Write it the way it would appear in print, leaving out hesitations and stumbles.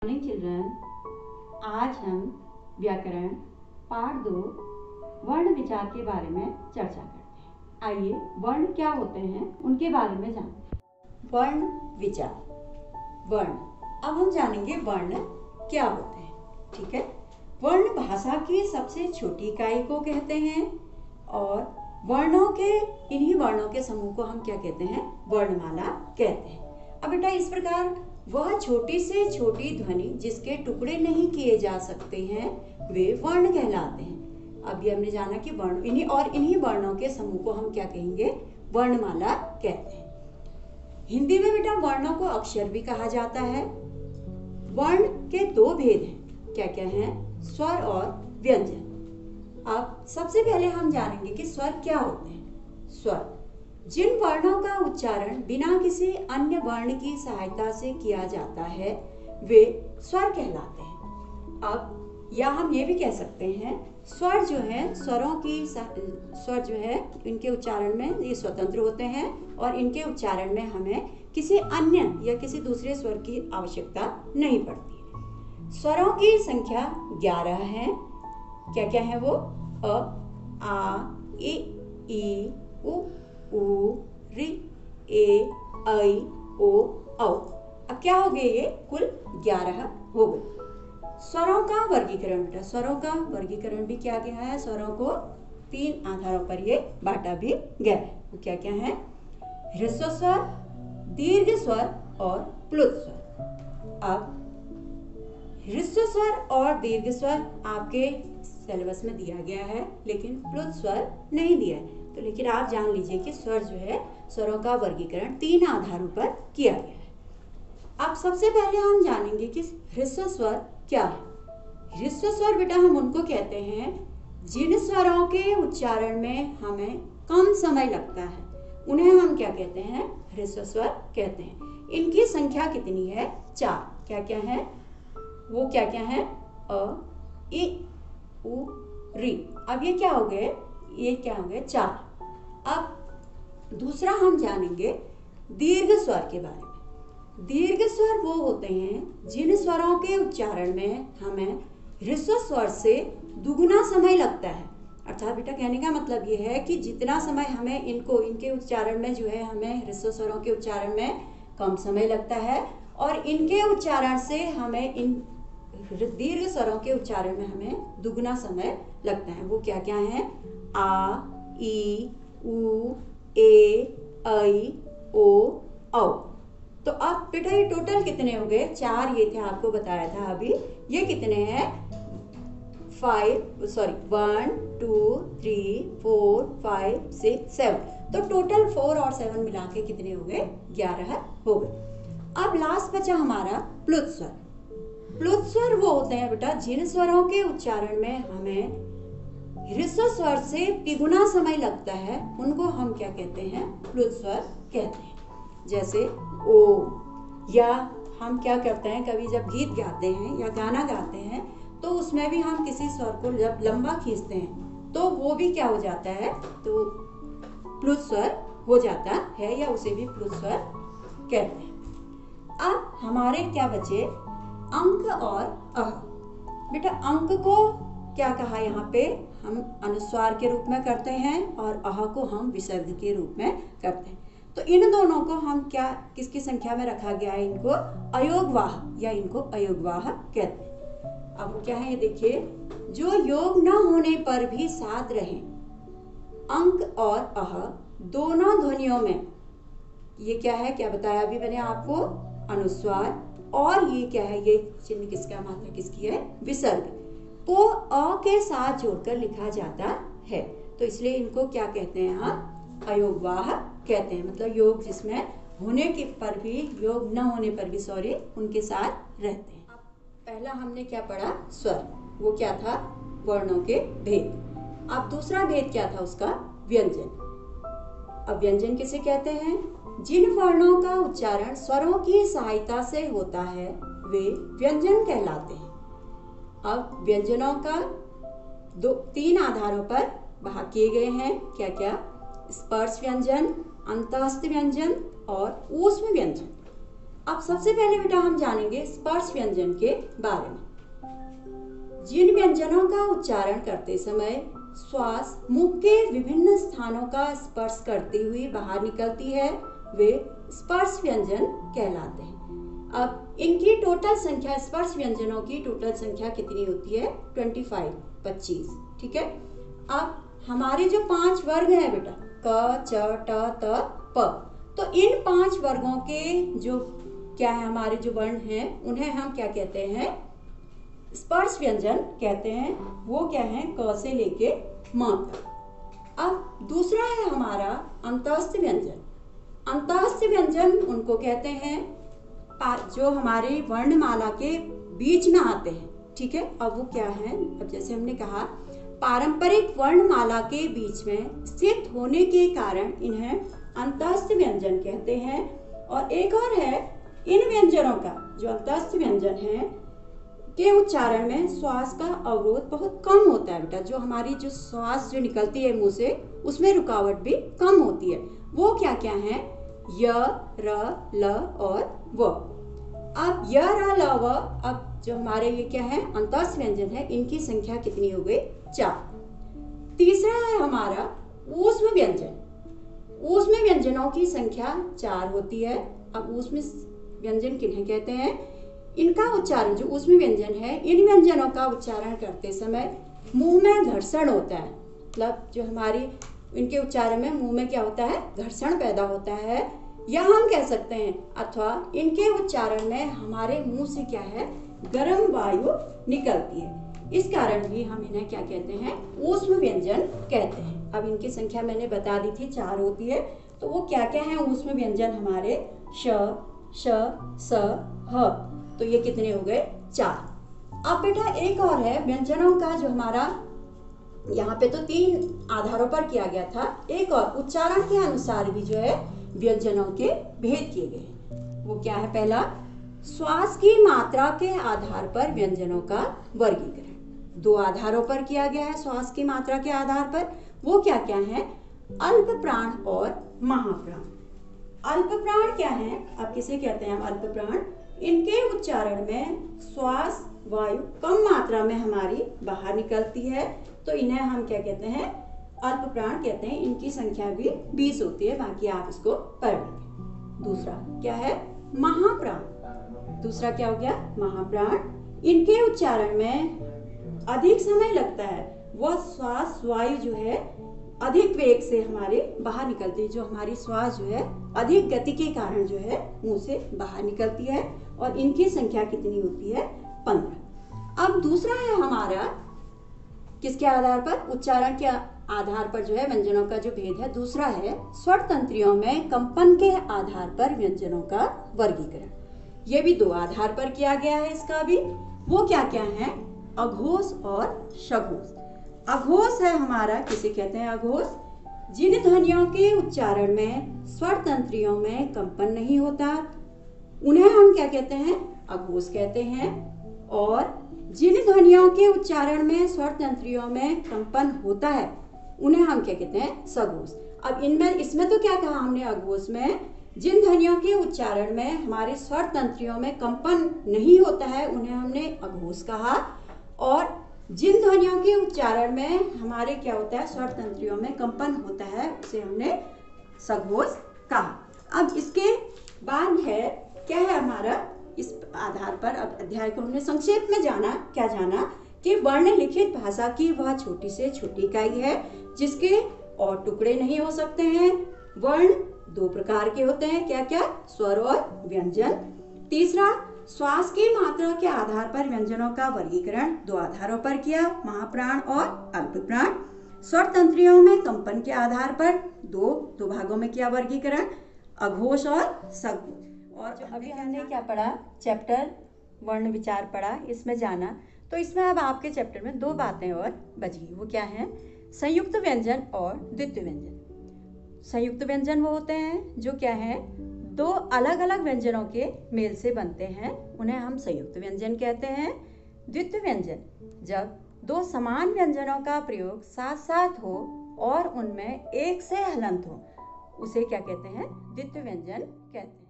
Morning children, आज हम व्याकरण पाठ 2 वर्ण विचार के बारे में चर्चा करते हैं। आइए वर्ण क्या होते हैं उनके बारे में जानते हैं। वर्ण विचार। वर्ण, अब हम जानेंगे वर्ण क्या होते हैं। ठीक है, वर्ण भाषा की सबसे छोटी इकाई को कहते हैं और इन्हीं वर्णों के समूह को हम क्या कहते हैं? वर्णमाला कहते हैं। अब बेटा इस प्रकार वह छोटी से छोटी ध्वनि जिसके टुकड़े नहीं किए जा सकते हैं वे वर्ण कहलाते हैं। अभी हमने जाना कि इन्हीं वर्णों के समूह को हम क्या कहेंगे? वर्णमाला कहते हैं। हिंदी में बेटा वर्णों को अक्षर भी कहा जाता है। वर्ण के दो भेद हैं। क्या क्या हैं? स्वर और व्यंजन। अब सबसे पहले हम जानेंगे कि स्वर क्या होते हैं। स्वर, जिन वर्णों का उच्चारण बिना किसी अन्य वर्ण की सहायता से किया जाता है वे स्वर कहलाते हैं। अब या हम ये भी कह सकते हैं स्वर जो है इनके उच्चारण में ये स्वतंत्र होते हैं और इनके उच्चारण में हमें किसी अन्य या किसी दूसरे स्वर की आवश्यकता नहीं पड़ती। स्वरों की संख्या 11 है। क्या क्या है वो? अ, आ, ई, उ, ऋ, ए, ऐ, ओ, औ। अब क्या हो गए? ये कुल 11 हो गए। स्वरों का वर्गीकरण बेटा, स्वरों का वर्गीकरण भी किया गया है। स्वरों को 3 आधारों पर ये बांटा भी गया है। वो क्या क्या है? ह्रस्व स्वर, दीर्घ स्वर और प्लुत स्वर। अब ह्रस्व स्वर और दीर्घ स्वर आपके सिलेबस में दिया गया है लेकिन प्लुत स्वर नहीं दिया है। तो लेकिन आप जान लीजिए कि स्वर जो है, स्वरों का वर्गीकरण 3 आधारों पर किया गया है। अब सबसे पहले हम जानेंगे कि ह्रस्व स्वर क्या है। ह्रस्व स्वर बेटा हम उनको कहते हैं जिन स्वरों के उच्चारण में हमें कम समय लगता है उन्हें हम क्या कहते हैं? ह्रस्व स्वर कहते हैं। इनकी संख्या कितनी है? 4। क्या क्या है वो? क्या क्या है? अ, इ, उ, ऋ। अब ये क्या हो गए? ये क्या हो गए? 4। अब दूसरा हम जानेंगे दीर्घ स्वर के बारे में। दीर्घ स्वर वो होते हैं जिन स्वरों के उच्चारण में हमें ह्रस्व स्वर से दुगुना समय लगता है। अर्थात बेटा कहने का मतलब ये है कि जितना समय हमें इनके उच्चारण में जो है हमें ह्रस्व स्वरों के उच्चारण में कम समय लगता है और इनके उच्चारण से हमें इन दीर्घ स्वरों के उच्चारण में हमें दुगुना समय लगता है। वो क्या क्या है? आ, ई, उ, ए, ऐ, ओ, औ। तो अब बेटा ये टोटल कितने हो गए? 4 ये थे, आपको बताया था अभी। ये कितने हैं? 1, 2, 3, 4, 5, 6, 7। तो टोटल 4 और 7 मिला के कितने हो गए? 11 हो गए। अब लास्ट बचा हमारा प्लुत स्वर। प्लुत स्वर वो होते हैं बेटा जिन स्वरों के उच्चारण में हमें ह्रस्व स्वर से तिगुना समय लगता है उनको हम क्या कहते हैं? प्लुत स्वर कहते हैं। जैसे ओ, या हम क्या करते हैं कभी जब गीत गाते हैं या गाना गाते हैं तो उसमें भी हम किसी स्वर को जब लंबा खींचते हैं तो वो भी क्या हो जाता है? तो प्लुत स्वर हो जाता है या उसे भी प्लुत स्वर कहते हैं। अब हमारे क्या बचे? अंक और अह। बेटा अंक को क्या कहा? यहाँ पे हम अनुस्वार के रूप में करते हैं और अह को हम विसर्ग के रूप में करते हैं। तो इन दोनों को हम क्या किसकी संख्या में रखा गया है? इनको अयोगवाह या इनको अयोगवाह कहते हैं। अब क्या है ये देखिए, जो योग न होने पर भी साथ रहे अंक और अह दोनों ध्वनियों में। ये क्या है? क्या बताया अभी मैंने आपको? अनुस्वार। और ये क्या है? ये चिन्ह किसका, मात्रा किसकी है? विसर्ग को अ के साथ जोड़कर लिखा जाता है। तो इसलिए इनको क्या कहते हैं? हम अयोगवाह कहते हैं। मतलब योग जिसमें होने के पर भी, योग न होने पर भी उनके साथ रहते हैं। पहला हमने क्या पढ़ा? स्वर। वो क्या था? वर्णों के भेद। अब दूसरा भेद क्या था उसका? व्यंजन। अब व्यंजन किसे कहते हैं? जिन वर्णों का उच्चारण स्वरों की सहायता से होता है वे व्यंजन कहलाते हैं। अब व्यंजनों का 3 आधारों पर भाग किए गए हैं। क्या क्या? स्पर्श व्यंजन, अंतःस्थ व्यंजन और ऊष्म व्यंजन। अब सबसे पहले बेटा हम जानेंगे स्पर्श व्यंजन के बारे में। जिन व्यंजनों का उच्चारण करते समय श्वास मुख के विभिन्न स्थानों का स्पर्श करती हुई बाहर निकलती है, वे स्पर्श व्यंजन कहलाते हैं। अब इनकी टोटल संख्या, स्पर्श व्यंजनों की टोटल संख्या कितनी होती है? 25। ठीक है। अब हमारे जो 5 वर्ग हैं बेटा, क, च, ट, त, प, तो इन 5 वर्गों के जो क्या है, हमारे जो वर्ण हैं, उन्हें हम क्या कहते हैं? स्पर्श व्यंजन कहते हैं। वो क्या है? क से लेके म तक। अब दूसरा है हमारा अंतस्थ व्यंजन। अंतस्थ व्यंजन उनको कहते हैं जो हमारे वर्णमाला के बीच में आते हैं। ठीक है। अब वो क्या है? अब जैसे हमने कहा, पारंपरिक वर्णमाला के बीच में स्थित होने के कारण इन्हें अंतस्थ व्यंजन कहते हैं। और एक और है, इन व्यंजनों का जो अंतस्थ व्यंजन है के उच्चारण में श्वास का अवरोध बहुत कम होता है बेटा। जो हमारी जो श्वास जो निकलती है मुंह से, उसमें रुकावट भी कम होती है। वो क्या क्या है? य, र, ल और व। अब य, र, ल, व, अब जो हमारे ये क्या है? अंतस्थ व्यंजन है। इनकी संख्या कितनी हो गई? 4। तीसरा है हमारा ऊष्म व्यंजन। ऊष्म व्यंजनों की संख्या 4 होती है। अब ऊष्म व्यंजन किन्हें कहते हैं? इनका उच्चारण, जो ऊष्म व्यंजन है, इन व्यंजनों का उच्चारण करते समय मुंह में घर्षण होता है। मतलब जो हमारी इनके उच्चारण में मुंह में क्या होता है? घर्षण पैदा होता है, या हम कह सकते हैं, अथवा इनके उच्चारण में हमारे मुंह से क्या है? गर्म वायु निकलती है। इस कारण भी हम इन्हें क्या कहते हैं? ऊष्म व्यंजन कहते हैं। अब इनकी संख्या मैंने बता दी थी, 4 होती है। तो वो क्या क्या है ऊष्म व्यंजन हमारे? श, श, स, ह। तो ये कितने हो गए? 4। अब बेटा एक और है व्यंजनों का, जो हमारा यहाँ पे तो 3 आधारों पर किया गया था। एक और उच्चारण के अनुसार भी जो है व्यंजनों के भेद किए गए। वो क्या है? पहला, श्वास की मात्रा के आधार पर व्यंजनों का वर्गीकरण 2 आधारों पर किया गया है। श्वास की मात्रा के आधार पर वो क्या क्या है? अल्प प्राण और महाप्राण। अल्प प्राण क्या है? अब किसे कहते हैं हम अल्प प्राण? इनके उच्चारण में श्वास वायु कम मात्रा में हमारी बाहर निकलती है, तो इन्हें हम क्या कहते हैं? अल्प प्राण कहते हैं। इनकी संख्या भी 20 होती है। बाकी आप इसको पढ़ लेंगे। दूसरा क्या है? महाप्राण। दूसरा क्या हो गया? महाप्राण। इनके उच्चारण में अधिक समय लगता है। वह श्वास वायु जो है अधिक वेग से हमारे बाहर निकलती है। जो हमारी श्वास जो है अधिक गति के कारण जो है मुंह से बाहर निकलती है। और इनकी संख्या कितनी होती है? 15। अब दूसरा है हमारा किसके आधार पर? उच्चारण के आधार पर जो है व्यंजनों का जो भेद है। दूसरा है स्वर तंत्रियों में कंपन के आधार पर व्यंजनों का वर्गीकरण। ये भी 2 आधार पर किया गया है। इसका भी वो क्या क्या है? अघोष और सघोष। अघोष है हमारा, किसे कहते हैं? अघोष। जिन ध्वनियों के उच्चारण में स्वर तंत्रियों में कंपन नहीं होता, उन्हें हम क्या कहते हैं? अघोष कहते हैं। और जिन ध्वनियों के उच्चारण में स्वर तंत्रियों में कंपन होता है, उन्हें हम क्या कहते हैं? सघोष। अब इसमें तो क्या कहा हमने? अघोष में जिन ध्वनियों के उच्चारण में हमारे स्वर तंत्रियों में कंपन नहीं होता है, उन्हें हमने अघोष कहा। और जिन ध्वनियों के उच्चारण में हमारे क्या होता है? स्वर तंत्रियों में कंपन होता है, उसे हमने सघोष कहा। अब इसके बाद है क्या है हमारा? इस आधार पर अब अध्याय को हमने संक्षेप में जाना। क्या जाना? कि वर्ण लिखित भाषा की वह छोटी से छोटी इकाई है जिसके और टुकड़े नहीं हो सकते हैं। वर्ण 2 प्रकार के होते हैं। क्या क्या? स्वर और व्यंजन। तीसरा, श्वास की मात्रा के आधार पर व्यंजनों का वर्गीकरण 2 आधारों पर किया, महाप्राण और अल्प प्राण। स्वर तंत्रियों में कंपन के आधार पर दो भागों में किया वर्गीकरण, अघोष और सघोष। और जो अभी हमने क्या पढ़ा? चैप्टर वर्ण विचार पढ़ा। इसमें जाना तो इसमें अब आपके चैप्टर में 2 बातें और बची। वो क्या है? संयुक्त व्यंजन और द्वितीय व्यंजन। संयुक्त व्यंजन वो होते हैं जो क्या है? 2 अलग अलग व्यंजनों के मेल से बनते हैं, उन्हें हम संयुक्त व्यंजन कहते हैं। द्वितीय व्यंजन जब 2 समान व्यंजनों का प्रयोग साथ साथ हो और उनमें एक से हलंत हो, उसे क्या कहते हैं? द्वितीय व्यंजन कहते हैं।